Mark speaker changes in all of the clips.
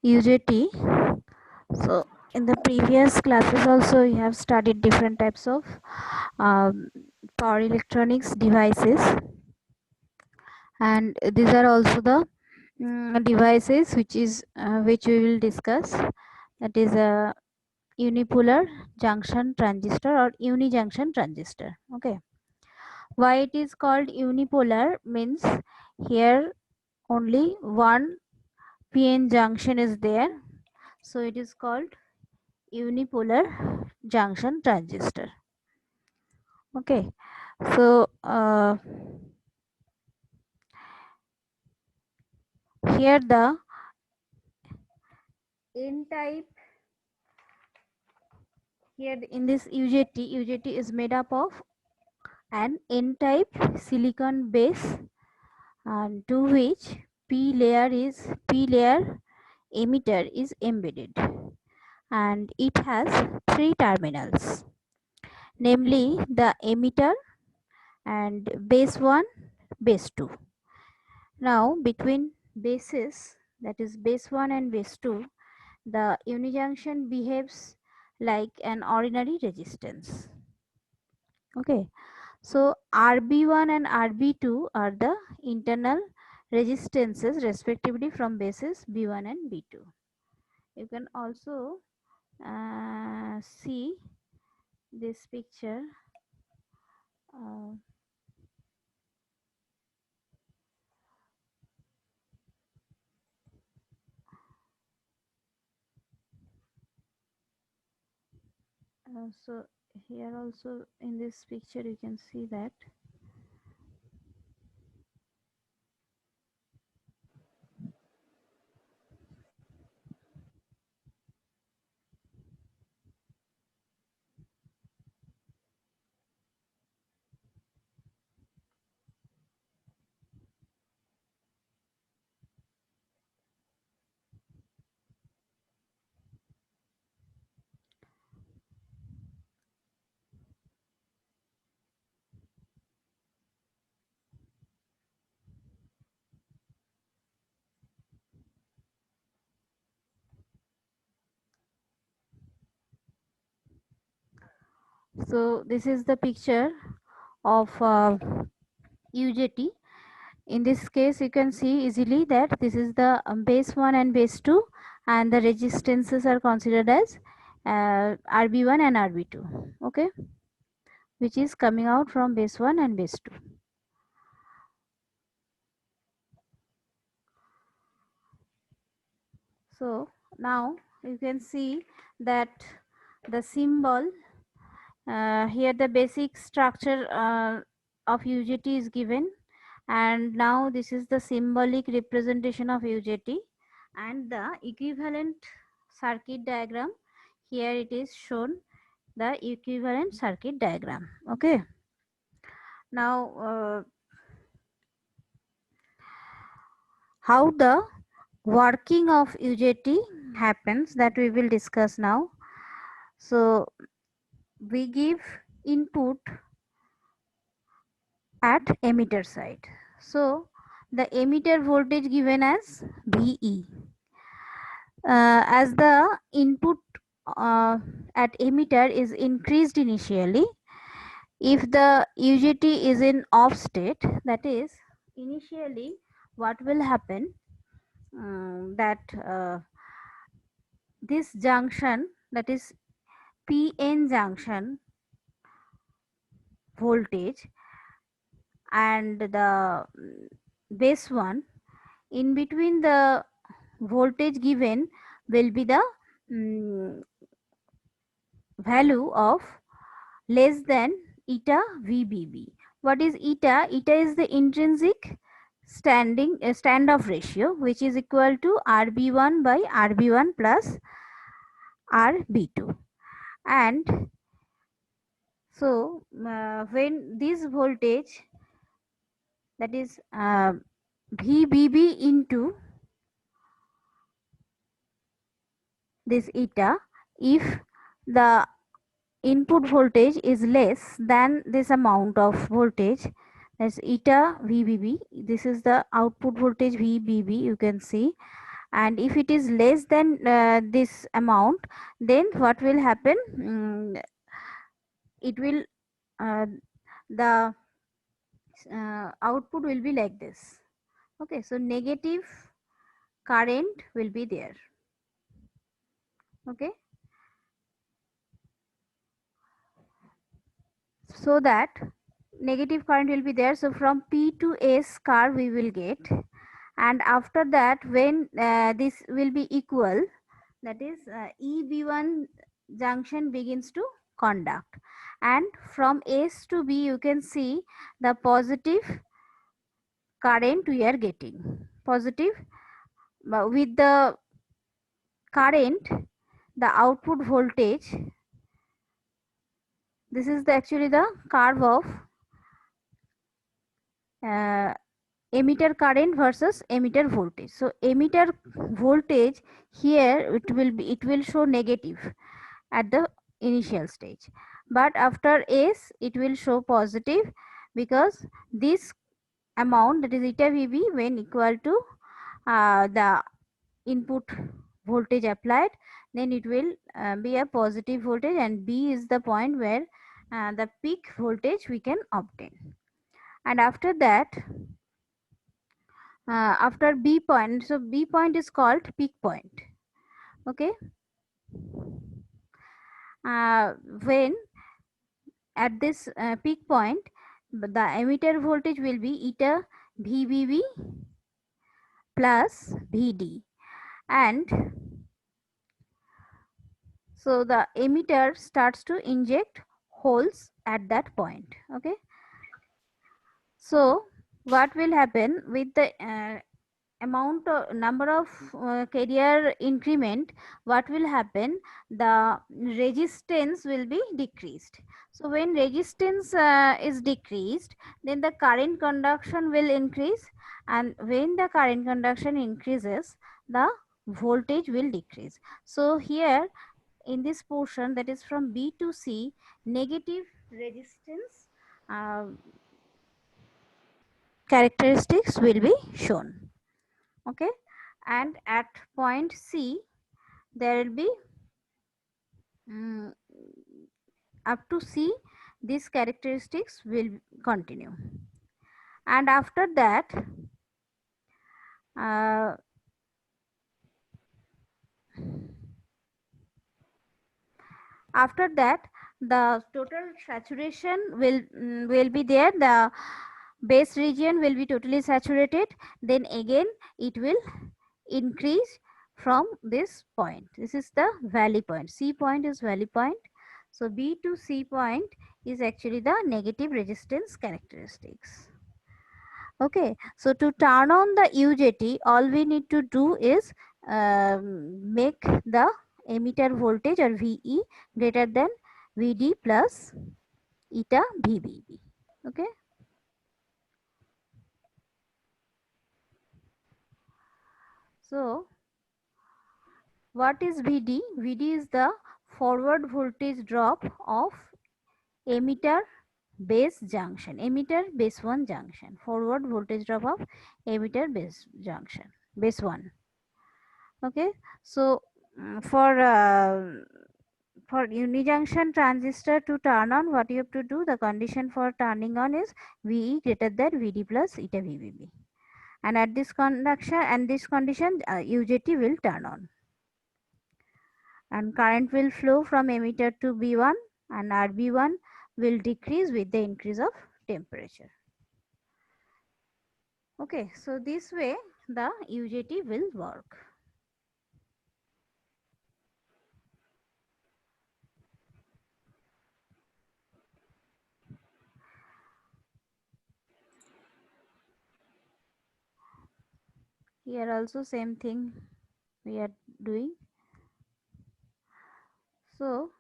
Speaker 1: UJT. So in the previous classes also we have studied different types of um, power electronics devices, and these are also the devices which we will discuss. That is a unipolar junction transistor or unijunction transistor. Okay, why it is called unipolar means here only one PN junction is there, so it is called unipolar junction transistor. Okay, so here the N type, here in this UJT is made up of an N type silicon base, and to which P layer emitter is embedded, and it has three terminals, namely the emitter and base 1, base 2. Now between bases, that is base 1 and base 2, the unijunction behaves like an ordinary resistance. Okay, so RB1 and RB2 are the internal resistances respectively from bases B1 and B2. You can also see this picture. Uh, so here also in this picture you can see that. So this is the picture of UJT. In this case you can see easily that this is the base 1 and base 2, and the resistances are considered as RB1 and RB2, okay, which is coming out from base 1 and base 2. So now you can see that the symbol here, the basic structure of UJT is given, and now this is the symbolic representation of UJT, and the equivalent circuit diagram, here it is shown, the equivalent circuit diagram. Okay, now how the working of UJT happens, that we will discuss now. So we give input at emitter side. So the emitter voltage given as VE. As the input at emitter is increased initially, if the UJT is in off state, that is initially what will happen, that this junction, that is PN junction voltage and the base 1, in between the voltage given will be the value of less than eta VBB. What is eta? Eta is the intrinsic standoff ratio, which is equal to RB1 by RB1 plus RB2. And so when this voltage, that is VBB into this eta, if the input voltage is less than this amount of voltage, that's eta VBB, this is the output voltage VBB, you can see, and if it is less than this amount, then what will happen? It will the output will be like this. Okay, so negative current will be there. Okay, so that negative current will be there. So from P to S curve we will get, and after that when this will be equal, that is EB1 junction begins to conduct, and from S to B you can see the positive current we are getting. Positive with the current, the output voltage, this is actually the curve of emitter current versus emitter voltage. So emitter voltage here it will show negative at the initial stage, but after S it will show positive, because this amount, that is eta VB, when equal to the input voltage applied, then it will be a positive voltage, and B is the point where the peak voltage we can obtain. And after that, after B point, so B point is called peak point. Okay, when at this peak point, the emitter voltage will be eta VBB plus VD, and so the emitter starts to inject holes at that point. Okay, so what will happen with the amount of number of carrier increment, what will happen, the resistance will be decreased. So when resistance is decreased, then the current conduction will increase, and when the current conduction increases, the voltage will decrease. So here in this portion, that is from B to C, negative resistance characteristics will be shown. Okay, and at point C there will be up to C these characteristics will continue, and after that uh, after that the total saturation will be there, the base region will be totally saturated, then again it will increase from this point. This is the valley point. C point is valley point. So B to C point is actually the negative resistance characteristics. Okay, so to turn on the UJT, all we need to do is make the emitter voltage or VE greater than VD plus eta VBB. Okay. So what is VD? VD is the forward voltage drop of emitter base junction, emitter base 1 junction, forward voltage drop of emitter base junction, base 1. Okay, so for unijunction transistor to turn on, what you have to do, the condition for turning on is VE greater than VD plus eta VBB, and at this conduction and this condition UJT will turn on, and current will flow from emitter to B1, and RB1 will decrease with the increase of temperature. Okay, so this way the UJT will work. Here also same thing we are doing. So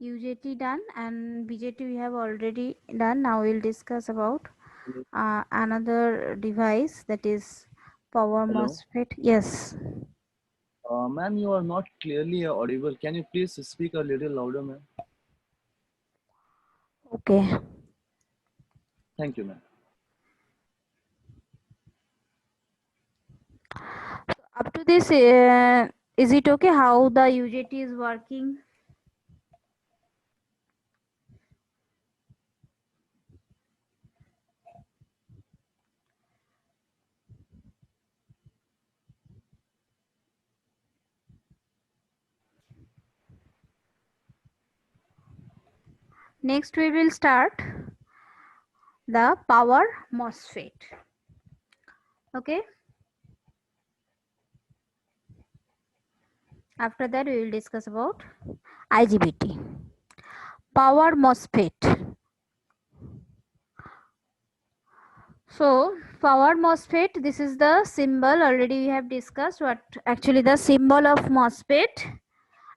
Speaker 1: UJT done and BJT we have already done. Now we'll discuss about another device, that is power
Speaker 2: Hello.
Speaker 1: MOSFET. Yes.
Speaker 2: Ma'am, you are not clearly audible. Can you please speak a little louder, ma'am?
Speaker 1: Okay.
Speaker 2: Thank you, ma'am.
Speaker 1: Up to this, is it okay how the UJT is working? Next we will start the power MOSFET. Okay. After that we will discuss about IGBT. Power MOSFET. So power MOSFET, this is the symbol. Already we have discussed what actually the symbol of MOSFET,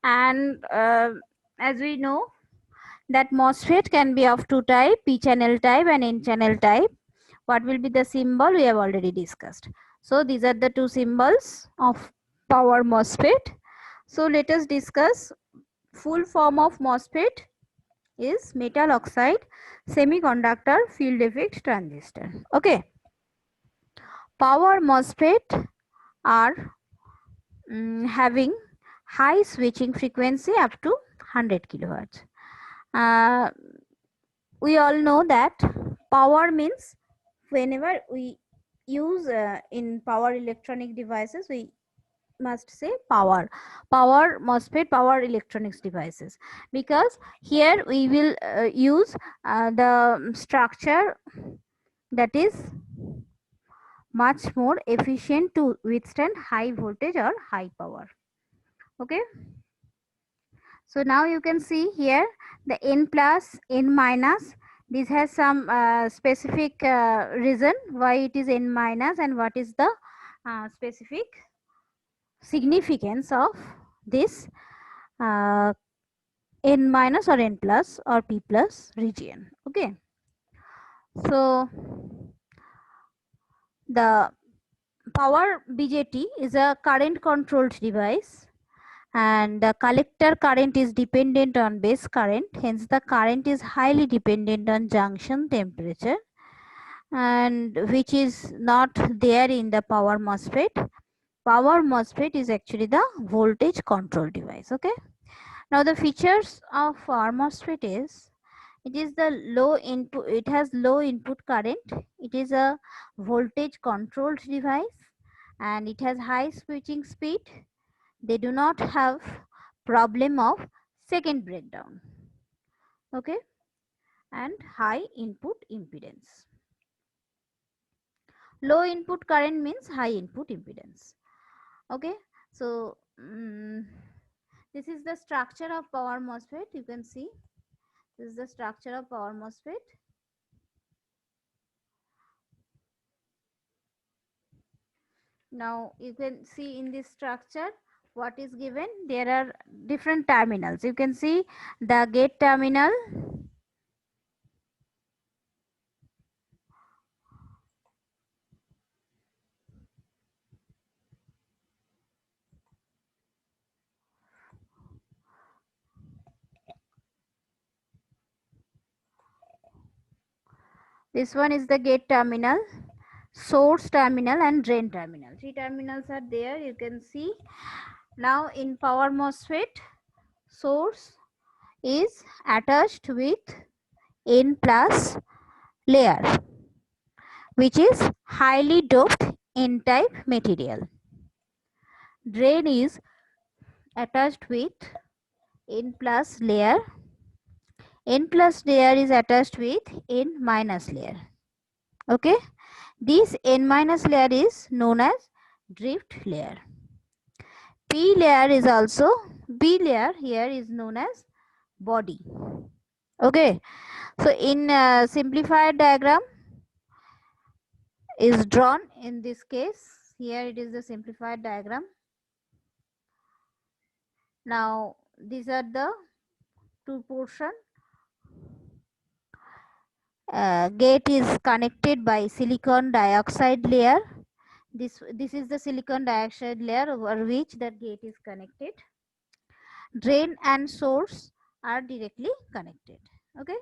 Speaker 1: and as we know that MOSFET can be of two type, P channel type and N channel type. What will be the symbol we have already discussed. So these are the two symbols of power MOSFET. So let us discuss. Full form of MOSFET is metal oxide semiconductor field effect transistor. Okay. Power MOSFET are having high switching frequency up to 100 kilohertz. We all know that power means whenever we use in power electronic devices, we must say power MOSFET, power electronics devices, because here we will use the structure that is much more efficient to withstand high voltage or high power. Okay. So now you can see here the N plus, N minus. This has some specific reason why it is N minus and what is the specific significance of this uh, N minus or N plus or P plus region. Okay. So the power BJT is a current controlled device, and the collector current is dependent on base current, hence the current is highly dependent on junction temperature, and which is not there in the power MOSFET. Power MOSFET is actually the voltage control device. Okay. Now the features of power MOSFET is, it is the low input, it has low input current, it is a voltage controlled device, and it has high switching speed. They do not have problem of second breakdown. Okay. And high input impedance. Low input current means high input impedance. Okay. So this is the structure of power MOSFET. You can see this is the structure of power MOSFET. Now you can see in this structure what is given. There are different terminals. You can see the gate terminal, this one is the gate terminal, source terminal and drain terminal. Three terminals are there, you can see. Now in power MOSFET, source is attached with N plus layer, which is highly doped N type material. Drain is attached with N plus layer. N plus layer is attached with N minus layer. Okay. This N minus layer is known as drift layer. P layer is also, B layer here is known as body. Okay. So in simplified diagram is drawn in this case. Here it is the simplified diagram. Now these are the two portion. Gate is connected by silicon dioxide layer. This is the silicon dioxide layer over which the gate is connected. Drain and source are directly connected. Okay.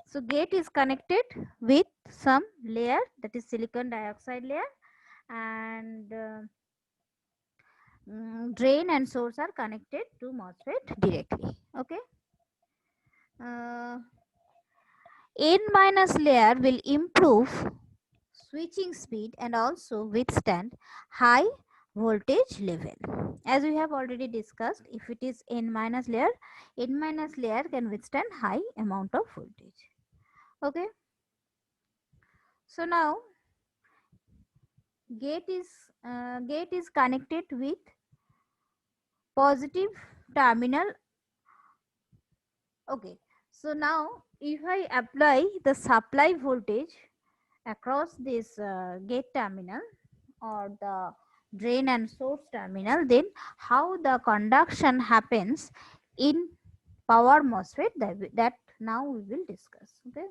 Speaker 1: So gate is connected with some layer, that is silicon dioxide layer, and drain and source are connected to MOSFET directly. Okay. N minus layer will improve switching speed and also withstand high voltage level. As we have already discussed, if it is N minus layer can withstand high amount of voltage. Okay. So now gate is connected with positive terminal. Okay. So now if I apply the supply voltage across this gate terminal or the drain and source terminal, then how the conduction happens in power MOSFET, that now we will discuss. Okay.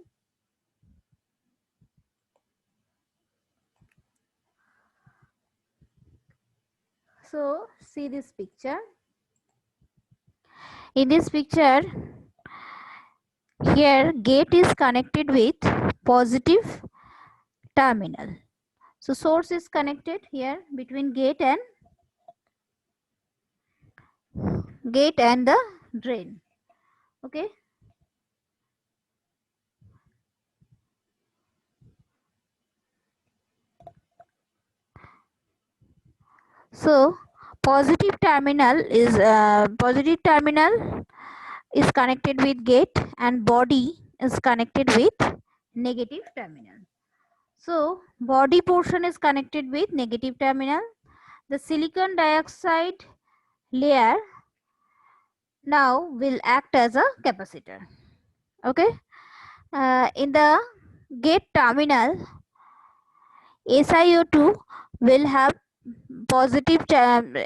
Speaker 1: So see this picture. In this picture, here gate is connected with positive terminal. So source is connected here between gate and the drain. Okay. So positive terminal is connected with gate and body is connected with negative terminal. So body portion is connected with negative terminal. The silicon dioxide layer now will act as a capacitor. Okay. In the gate terminal, SiO2 will have positive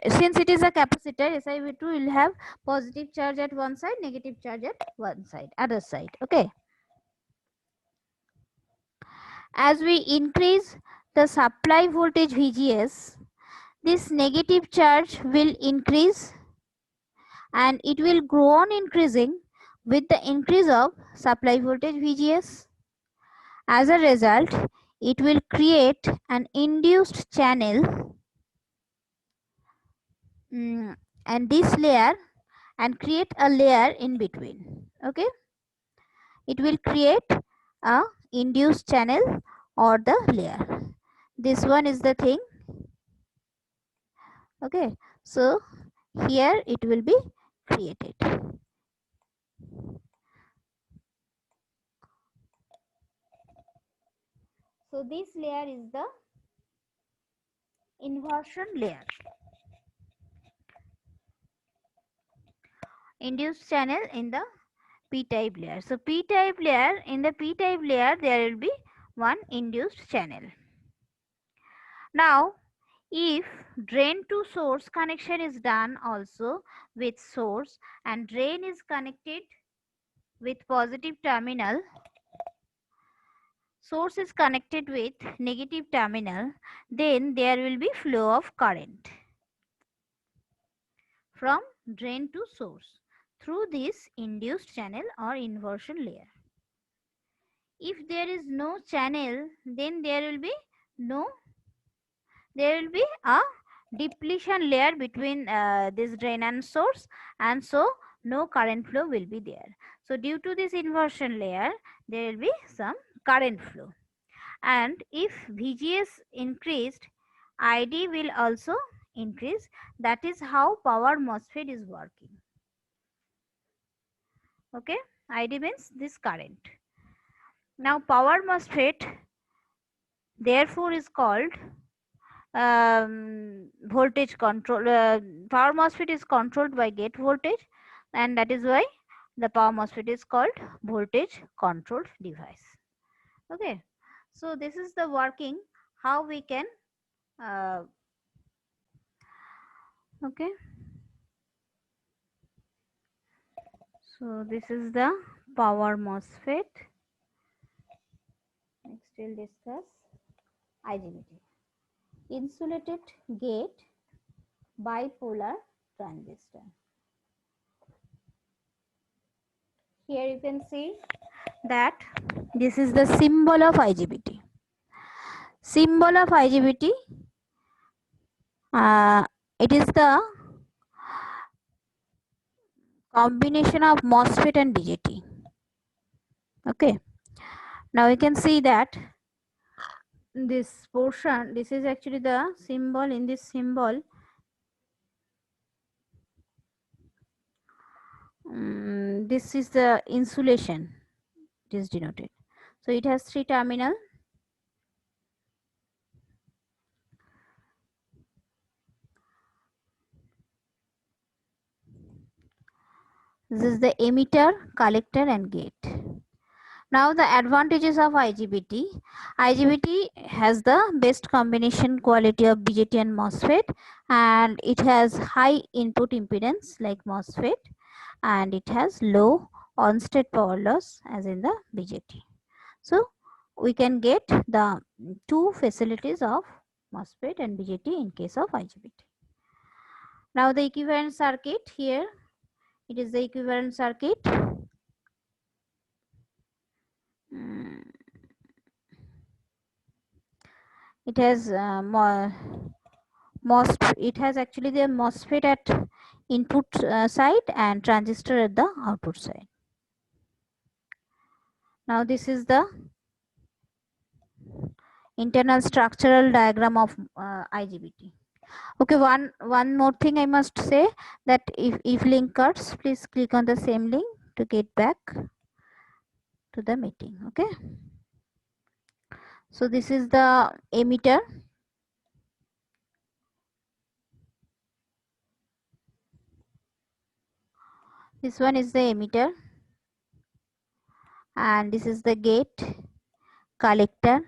Speaker 1: since it is a capacitor, SiO2 will have positive charge at one side, negative charge at other side. Okay. As we increase the supply voltage VGS, this negative charge will increase and it will go on increasing with the increase of supply voltage VGS. As a result, it will create an induced channel and this layer and create a layer in between. Okay. It will create a induced channel or the layer. This one is the thing. Okay. So here it will be created. So this layer is the inversion layer. Induced channel in the p-type layer. So p-type layer, in the p-type layer there will be one induced channel. Now if drain to source connection is done also with source and drain is connected with positive terminal, source is connected with negative terminal, then there will be flow of current from drain to source through this induced channel or inversion layer. If there is no channel, then there will be a depletion layer between this drain and source, and so no current flow will be there. So due to this inversion layer, there will be some current flow, and if VGS increased, ID will also increase. That is how power MOSFET is working. Okay, ID means this current. Now power MOSFET therefore is called voltage control. Power MOSFET is controlled by gate voltage, and that is why the power MOSFET is called voltage controlled device. Okay, so this is the working how we can okay. So this is the power MOSFET. Next we'll discuss IGBT. Insulated gate bipolar transistor. Here you can see that this is the symbol of IGBT. Symbol of IGBT It is the combination of MOSFET and BJT. Okay, now you can see that this portion, this is actually the symbol. In this symbol, this is the insulation, it is denoted. So it has 3 terminal. This is the emitter, collector and gate. Now the advantages of IGBT. IGBT has the best combination quality of BJT and MOSFET, and it has high input impedance like MOSFET, and it has low on-state power loss as in the BJT. So we can get the two facilities of MOSFET and BJT in case of IGBT. Now the equivalent circuit, here it is the equivalent circuit. It has it has actually the MOSFET at input side and transistor at the output side. Now this is the internal structural diagram of IGBT. Okay, one more thing I must say, that if link cuts, please click on the same link to get back to the meeting. Okay, so this is the emitter. This one is the emitter, and this is the gate, collector.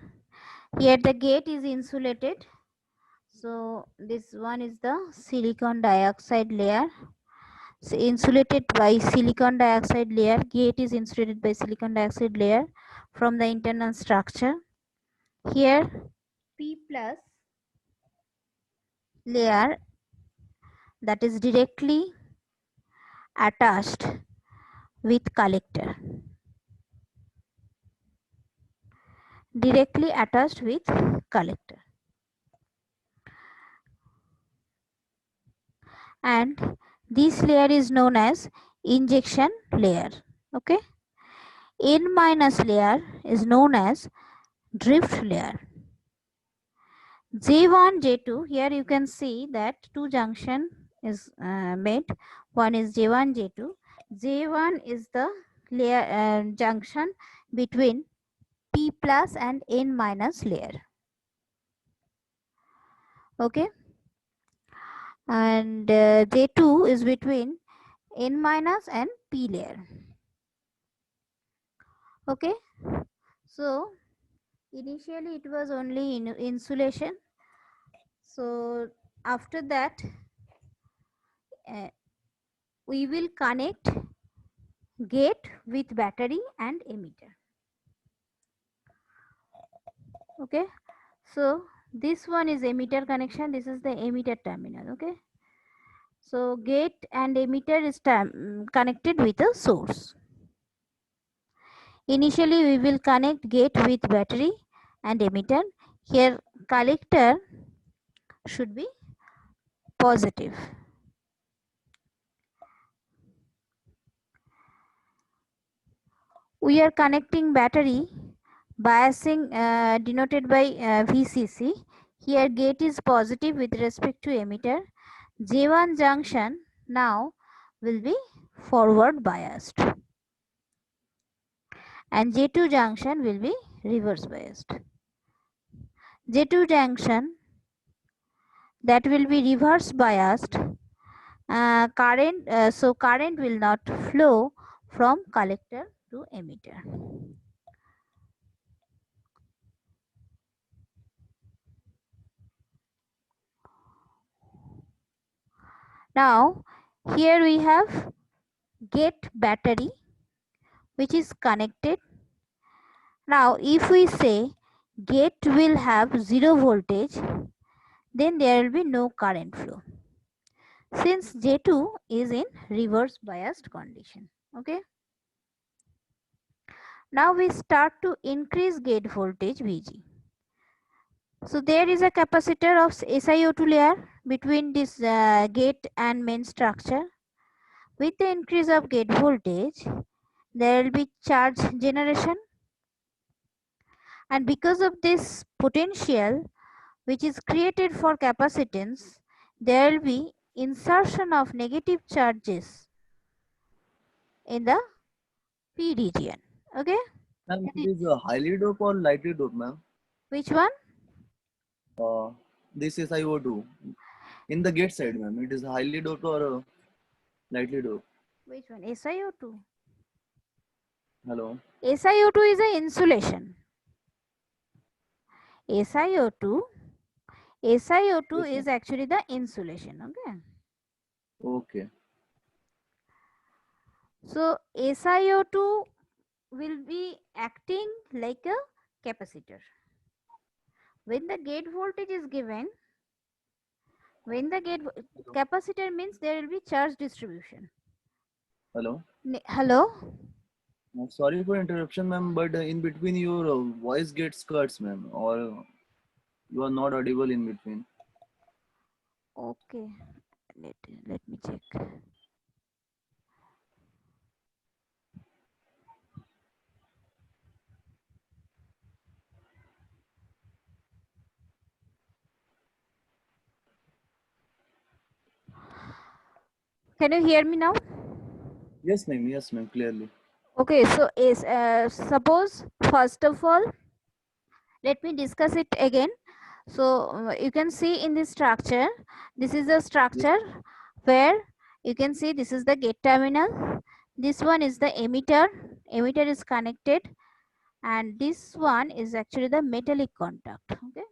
Speaker 1: Here the gate is insulated, so this one is the silicon dioxide layer. So insulated by silicon dioxide layer, gate is insulated by silicon dioxide layer from the internal structure. Here P plus layer that is directly attached with collector, directly attached with collector, and this layer is known as injection layer. Okay, N minus layer is known as drift layer. J1, J2, here you can see that two junction is made. One is J1, J2. J1 is the layer junction between P plus and N minus layer. Okay, and J2 is between N minus and P layer. Okay, so initially it was only insulation. So after that we will connect gate with battery and emitter. Okay, so this one is emitter connection, this is the emitter terminal. Okay, so gate and emitter is connected with a source. Initially we will connect gate with battery and emitter. Here collector should be positive. We are connecting battery, biasing denoted by VCC. Here gate is positive with respect to emitter. J1 junction now will be forward biased, and J2 junction will be reverse biased. J2 junction that will be reverse biased, so current will not flow from collector to emitter. Now here we have gate battery which is connected. Now if we say gate will have 0 voltage, then there will be no current flow, since J2 is in reverse biased condition. Okay, now we start to increase gate voltage Vg. So there is a capacitor of SiO2 layer between this gate and main structure. With the increase of gate voltage, there will be charge generation, and because of this potential which is created for capacitance, there will be insertion of negative charges in the P region. Okay,
Speaker 2: Ma'am, it is highly doped or lightly doped, ma'am?
Speaker 1: which one?
Speaker 2: Uh, this is SiO2. In the gate side, ma'am, it is highly doped or lightly doped?
Speaker 1: Which one? SiO2.
Speaker 2: Hello?
Speaker 1: SiO2 is an insulation. SiO2 SiO2
Speaker 2: Yes,
Speaker 1: is
Speaker 2: ma'am.
Speaker 1: actually the insulation. Okay.
Speaker 2: Okay.
Speaker 1: So SiO2 will be acting like a capacitor. When the gate voltage is given, when the gate
Speaker 2: Hello?
Speaker 1: capacitor means there will be charge distribution.
Speaker 2: Hello?
Speaker 1: Hello?
Speaker 2: Sorry for interruption, ma'am, but in between your voice gets cuts, ma'am, or you are not audible in between.
Speaker 1: Okay. Let, let me check. Can you hear me now?
Speaker 2: Yes, ma'am, clearly.
Speaker 1: Okay, so is suppose first of all, let me discuss it again. So you can see in this structure, this is the
Speaker 2: Yes,
Speaker 1: structure where you can see this is the gate terminal. This one is the emitter. Emitter is connected, and this one is actually the metallic contact. Okay,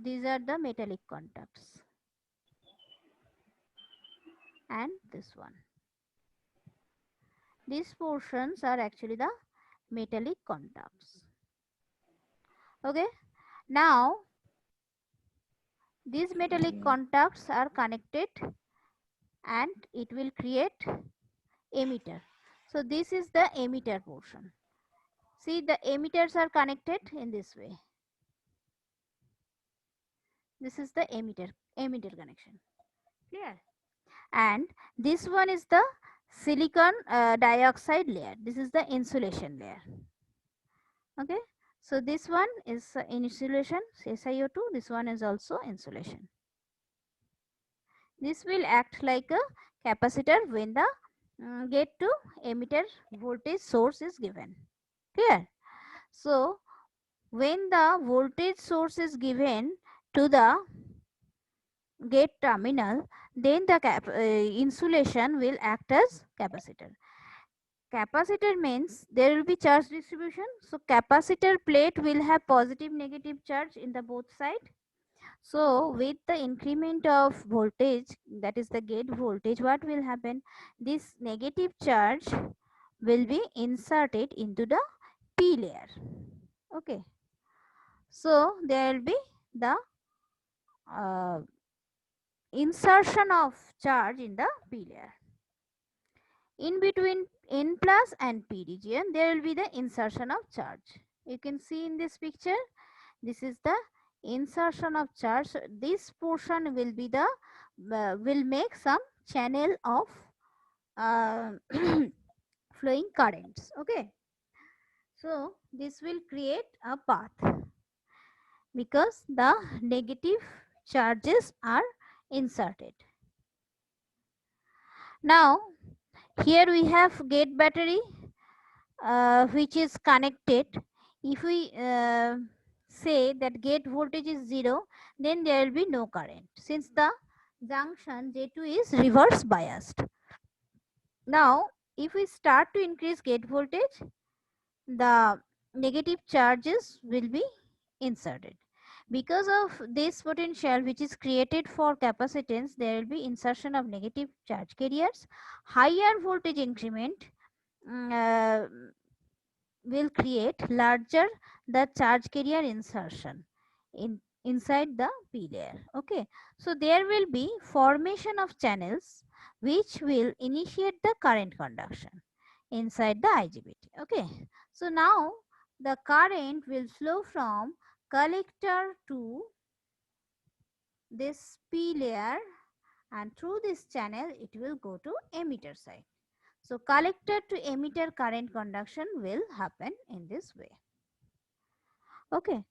Speaker 1: these are the metallic contacts, and this one. These portions are actually the metallic contacts. Okay, now these metallic
Speaker 2: okay.
Speaker 1: contacts are connected and it will create emitter. So this is the emitter portion. See, the emitters are connected in this way. This is the emitter connection. Clear? And this one is the silicon dioxide layer. This is the insulation layer. Okay. So this one is insulation, SiO2. This one is also insulation. This will act like a capacitor when the gate to emitter voltage source is given. Clear? So when the voltage source is given to the gate terminal, then the insulation will act as capacitor. Capacitor means there will be charge distribution. So capacitor plate will have positive negative charge in the both side. So with the increment of voltage, that is the gate voltage, what will happen? This negative charge will be inserted into the P layer. Okay. So there will be the uh, insertion of charge in the P layer. In between N plus and P region, there will be the insertion of charge. You can see in this picture, this is the insertion of charge. This portion will be the will make some channel of uh, flowing currents. Okay, so this will create a path because the negative charges are inserted. Now here we have gate battery which is connected. If we say that gate voltage is 0, then there will be no current since the junction J2 is reverse biased. Now if we start to increase gate voltage, the negative charges will be inserted. Because of this potential which is created for capacitance, there will be insertion of negative charge carriers. Higher voltage increment will create larger the charge carrier insertion inside the P layer. Okay, so there will be formation of channels which will initiate the current conduction inside the IGBT. Okay, so now the current will flow from collector to this P layer, and through this channel it will go to emitter side. So collector to emitter current conduction will happen in this way. Okay.